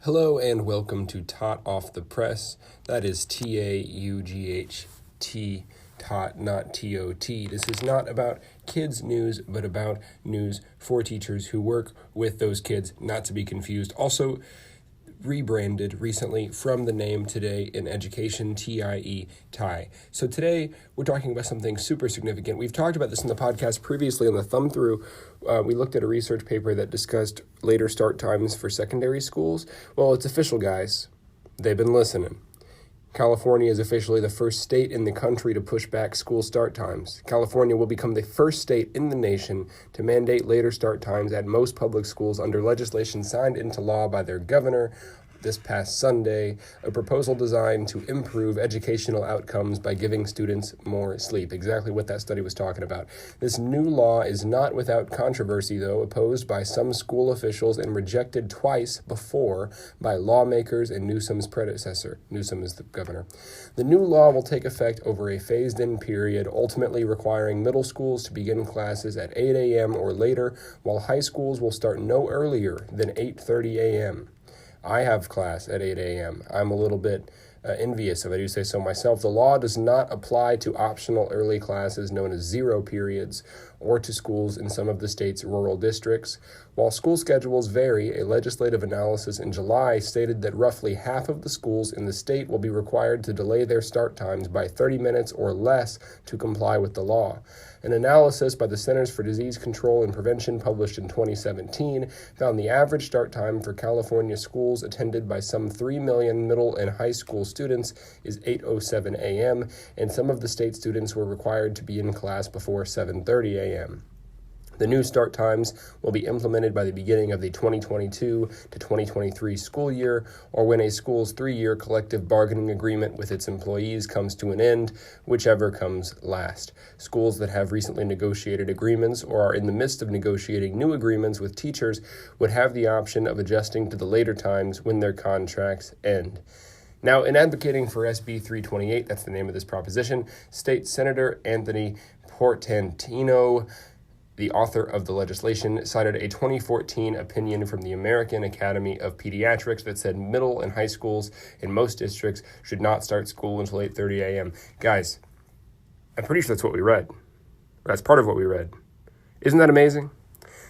Hello and welcome to Tot Off the Press. That is T-A-U-G-H-T, Tot, not T-O-T. This is not about kids' news, but about news for teachers who work with those kids, not to be confused. Also rebranded recently from the name Today in Education, TIE, TIE. So today we're talking about something super significant. We've talked about this in the podcast previously on the thumb through. We looked at a research paper that discussed later start times for secondary schools. Well, it's official, guys. They've been listening. California is officially the first state in the country to push back school start times. California will become the first state in the nation to mandate later start times at most public schools under legislation signed into law by their governor this past Sunday, a proposal designed to improve educational outcomes by giving students more sleep. Exactly what that study was talking about. This new law is not without controversy, though, opposed by some school officials and rejected twice before by lawmakers and Newsom's predecessor. Newsom is the governor. The new law will take effect over a phased-in period, ultimately requiring middle schools to begin classes at 8 a.m. or later, while high schools will start no earlier than 8:30 a.m. I have class at 8 a.m. I'm a little bit envious, if I do say so myself. The law does not apply to optional early classes known as zero periods or to schools in some of the state's rural districts. While school schedules vary, a legislative analysis in July stated that roughly half of the schools in the state will be required to delay their start times by 30 minutes or less to comply with the law. An analysis by the Centers for Disease Control and Prevention published in 2017 found the average start time for California schools attended by some 3 million middle and high school students is 8:07 a.m., and some of the state students were required to be in class before 7:30 a.m. The new start times will be implemented by the beginning of the 2022 to 2023 school year, or when a school's 3-year collective bargaining agreement with its employees comes to an end, whichever comes last. Schools that have recently negotiated agreements or are in the midst of negotiating new agreements with teachers would have the option of adjusting to the later times when their contracts end. Now, in advocating for SB 328, that's the name of this proposition, State Senator Anthony Portantino, the author of the legislation, cited a 2014 opinion from the American Academy of Pediatrics that said middle and high schools in most districts should not start school until 8:30 a.m. Guys, I'm pretty sure that's what we read. That's part of what we read. Isn't that amazing?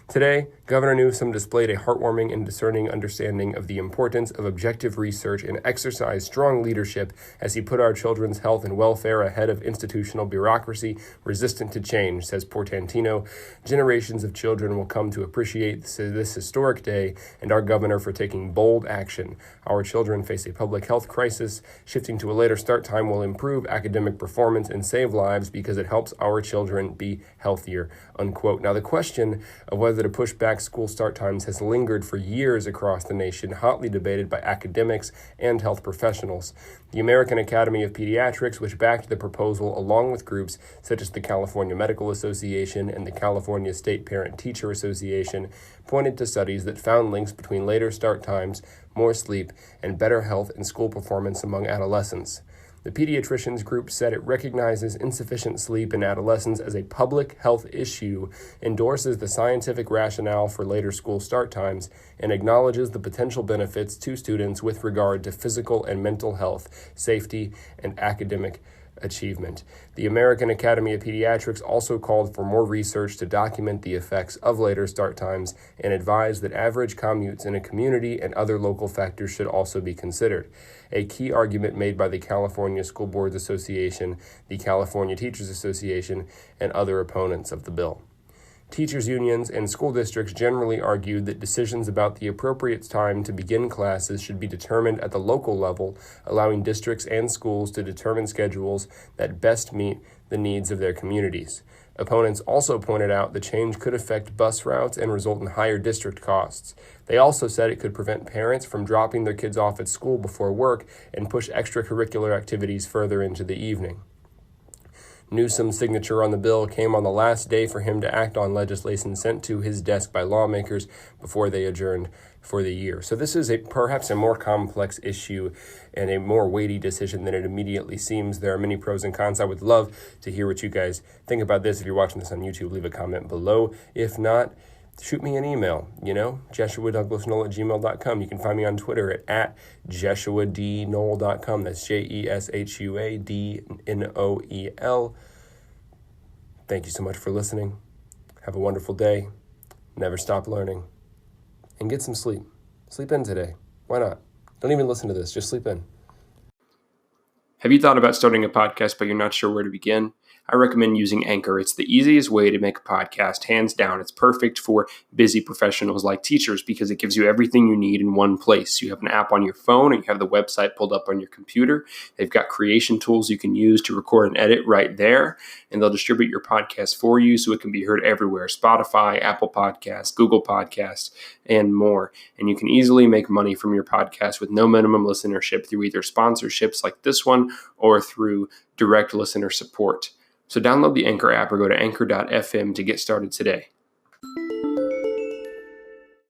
Today, Governor Newsom displayed a heartwarming and discerning understanding of the importance of objective research and exercised strong leadership as he put our children's health and welfare ahead of institutional bureaucracy resistant to change, says Portantino. Generations of children will come to appreciate this historic day and our governor for taking bold action. Our children face a public health crisis. Shifting to a later start time will improve academic performance and save lives because it helps our children be healthier, unquote. Now, the question of whether to push back school start times has lingered for years across the nation, hotly debated by academics and health professionals. The American Academy of Pediatrics, which backed the proposal along with groups such as the California Medical Association and the California State Parent-Teacher Association, pointed to studies that found links between later start times, more sleep, and better health and school performance among adolescents. The pediatricians group said it recognizes insufficient sleep in adolescents as a public health issue, endorses the scientific rationale for later school start times, and acknowledges the potential benefits to students with regard to physical and mental health, safety, and academic achievement. The American Academy of Pediatrics also called for more research to document the effects of later start times and advised that average commutes in a community and other local factors should also be considered. A key argument made by the California School Boards Association, the California Teachers Association, and other opponents of the bill. Teachers' unions and school districts generally argued that decisions about the appropriate time to begin classes should be determined at the local level, allowing districts and schools to determine schedules that best meet the needs of their communities. Opponents also pointed out the change could affect bus routes and result in higher district costs. They also said it could prevent parents from dropping their kids off at school before work and push extracurricular activities further into the evening. Newsom's signature on the bill came on the last day for him to act on legislation sent to his desk by lawmakers before they adjourned for the year. So this is perhaps a more complex issue and a more weighty decision than it immediately seems. There are many pros and cons. I would love to hear what you guys think about this. If you're watching this on YouTube, leave a comment below. If not, shoot me an email, jeshuadouglasnoel@gmail.com. You can find me on Twitter at jeshuadnoel.com. That's JESHUADNOEL. Thank you so much for listening. Have a wonderful day. Never stop learning. And get some sleep. Sleep in today. Why not? Don't even listen to this. Just sleep in. Have you thought about starting a podcast, but you're not sure where to begin? I recommend using Anchor. It's the easiest way to make a podcast, hands down. It's perfect for busy professionals like teachers because it gives you everything you need in one place. You have an app on your phone, or you have the website pulled up on your computer. They've got creation tools you can use to record and edit right there, and they'll distribute your podcast for you so it can be heard everywhere: Spotify, Apple Podcasts, Google Podcasts, and more. And you can easily make money from your podcast with no minimum listenership through either sponsorships like this one or through direct listener support. So download the Anchor app or go to anchor.fm to get started today.